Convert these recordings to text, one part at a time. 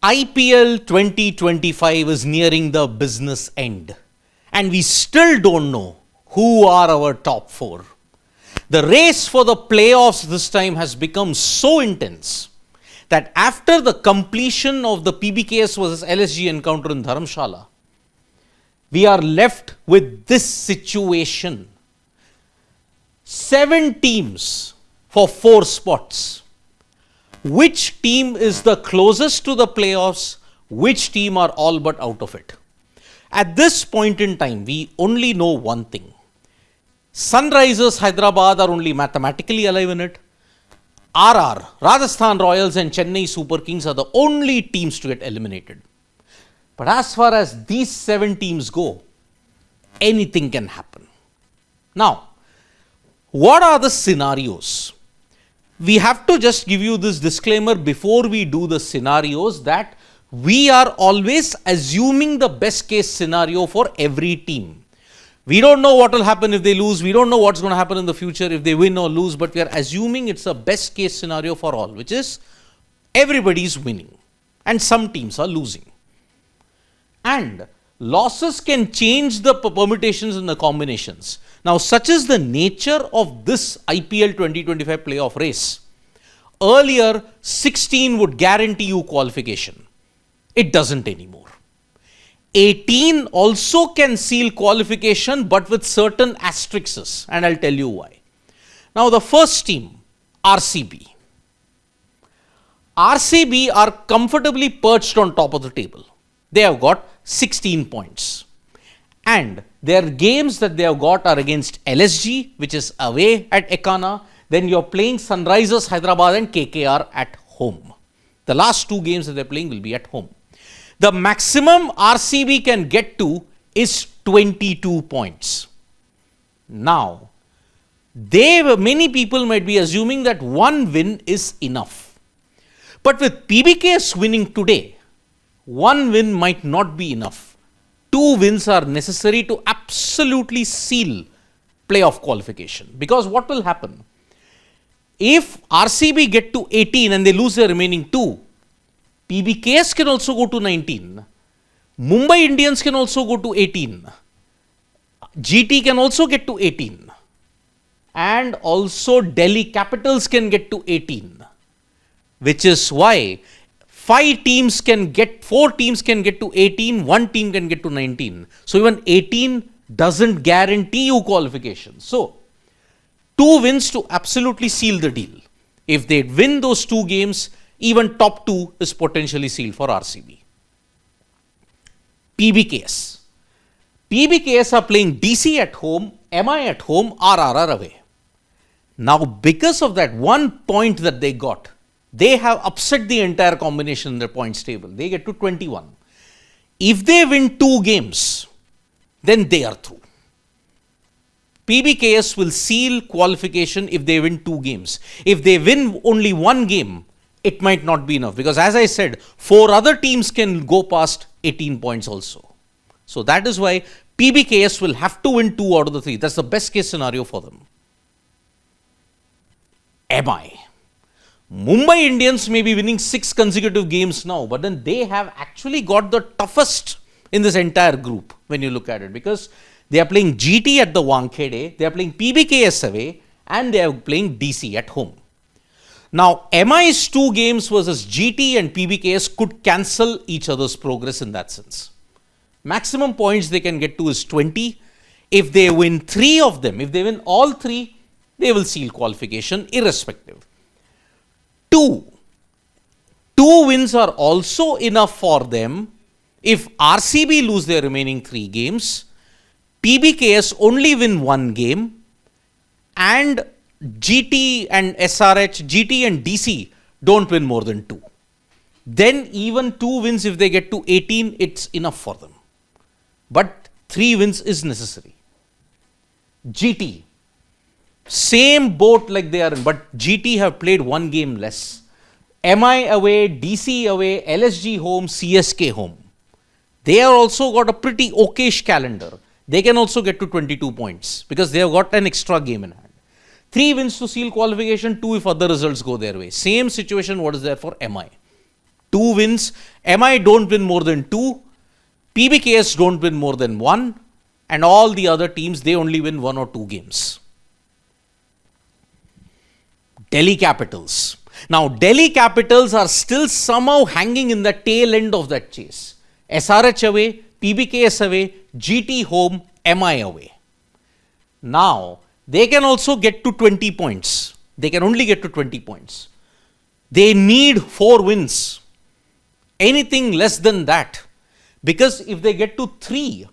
IPL 2025 is nearing the business end, and we still don't know who are our top four. The race for the playoffs this time has become so intense that after the completion of the PBKS versus LSG encounter in Dharamshala, we are left with this situation. 7 teams for 4 spots. Which team is the closest to the playoffs? Which team are all but out of it? At this point in time, we only know one thing. Sunrisers Hyderabad are only mathematically alive in it. RR, Rajasthan Royals and Chennai Super Kings are the only teams to get eliminated. But as far as these 7 teams go, anything can happen. Now, what are the scenarios? We have to just give you this disclaimer before we do the scenarios that we are always assuming the best case scenario for every team. We don't know what will happen if they lose. We don't know what's going to happen in the future if they win or lose, but we are assuming it's a best case scenario for all, which is everybody's winning and some teams are losing. And losses can change the permutations and the combinations. Now, such is the nature of this IPL 2025 playoff race. Earlier, 16 would guarantee you qualification. It doesn't anymore. 18 also can seal qualification, but with certain asterisks, and I'll tell you why. Now, the first team, RCB. RCB are comfortably perched on top of the table. They have got 16 points. And their games that they have got are against LSG, which is away at Ekana. Then you're playing Sunrisers Hyderabad and KKR at home. The last 2 games that they're playing will be at home. The maximum RCB can get to is 22 points. Now, many people might be assuming that 1 win is enough. But with PBKS winning today, 1 win might not be enough. 2 wins are necessary to absolutely seal playoff qualification. Because what will happen? If RCB get to 18 and they lose their remaining 2, PBKS can also go to 19. Mumbai Indians can also go to 18. GT can also get to 18. And also Delhi Capitals can get to 18. Which is why 4 teams can get to 18, 1 team can get to 19. So even 18 doesn't guarantee you qualification. So 2 wins to absolutely seal the deal. If they win those 2 games, even top 2 is potentially sealed for RCB. PBKS. PBKS are playing DC at home, MI at home, RR away. Now, because of that 1 point that they got, they have upset the entire combination in their points table. They get to 21. If they win 2 games, then they are through. PBKS will seal qualification if they win 2 games. If they win only 1 game, it might not be enough. Because as I said, 4 other teams can go past 18 points also. So that is why PBKS will have to win 2 out of the 3. That's the best case scenario for them. MI. Mumbai Indians may be winning 6 consecutive games now, but then they have actually got the toughest in this entire group when you look at it, because they are playing GT at the Wankhede, they are playing PBKS away, and they are playing DC at home. Now, MI's 2 games versus GT and PBKS could cancel each other's progress in that sense. Maximum points they can get to is 20. If they win 3 of them, if they win all 3, they will seal qualification irrespective. 2 wins are also enough for them if RCB lose their remaining 3 games, PBKS only win 1 game, and GT and SRH, GT and DC don't win more than 2. Then even 2 wins, if they get to 18, it's enough for them. But 3 wins is necessary. GT. Same boat like they are in, but GT have played 1 game less. MI away, DC away, LSG home, CSK home. They have also got a pretty okayish calendar. They can also get to 22 points because they have got an extra game in hand. 3 wins to seal qualification, 2 if other results go their way. Same situation what is there for MI. 2 wins. MI don't win more than 2. PBKS don't win more than 1. And all the other teams, they only win 1 or 2 games. Delhi Capitals. Now, Delhi Capitals are still somehow hanging in the tail end of that chase. SRH away, PBKS away, GT home, MI away. Now, they can also get to 20 points. They can only get to 20 points. They need 4 wins. Anything less than that. Because if they get to 3,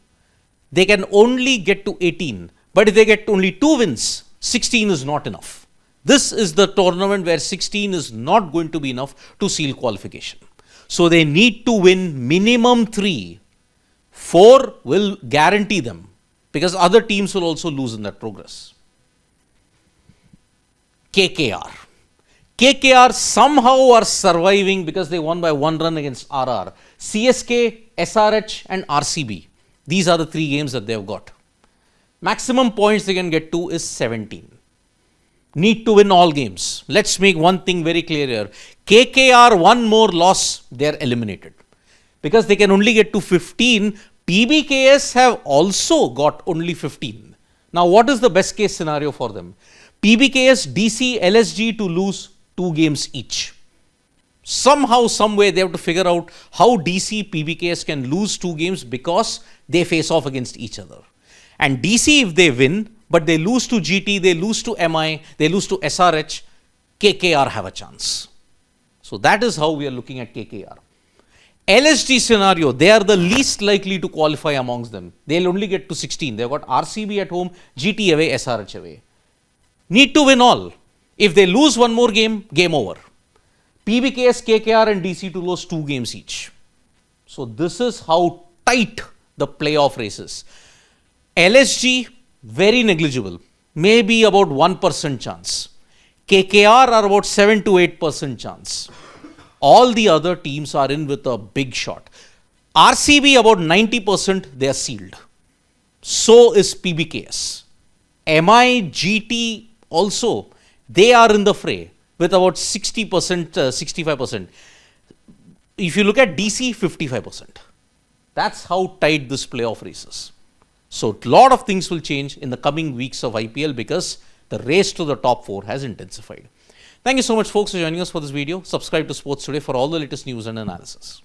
they can only get to 18. But if they get only 2 wins, 16 is not enough. This is the tournament where 16 is not going to be enough to seal qualification. So they need to win minimum 3. 4 will guarantee them, because other teams will also lose in that progress. KKR. KKR somehow are surviving because they won by 1 run against RR. CSK, SRH and RCB. These are the 3 games that they have got. Maximum points they can get to is 17. Need to win all games. Let's make one thing very clear here. KKR, 1 more loss, they are eliminated. Because they can only get to 15. PBKS have also got only 15. Now, what is the best case scenario for them? PBKS, DC, LSG to lose 2 games each. Somehow, some way, they have to figure out how DC, PBKS can lose 2 games because they face off against each other. And DC, if they win, but they lose to GT, they lose to MI, they lose to SRH, KKR have a chance. So that is how we are looking at KKR. LSG scenario, they are the least likely to qualify amongst them. They'll only get to 16. They've got RCB at home, GT away, SRH away. Need to win all. If they lose 1 more game, game over. PBKS, KKR and DC to lose 2 games each. So this is how tight the playoff race is. LSG, very negligible. Maybe about 1% chance. KKR are about 7 to 8% chance. All the other teams are in with a big shot. RCB about 90%, they are sealed. So is PBKS. MI, GT also, they are in the fray with about 60%, 65%. If you look at DC, 55%. That's how tight this playoff race is. So a lot of things will change in the coming weeks of IPL because the race to the top 4 has intensified. Thank you so much, folks, for joining us for this video. Subscribe to Sports Today for all the latest news and analysis.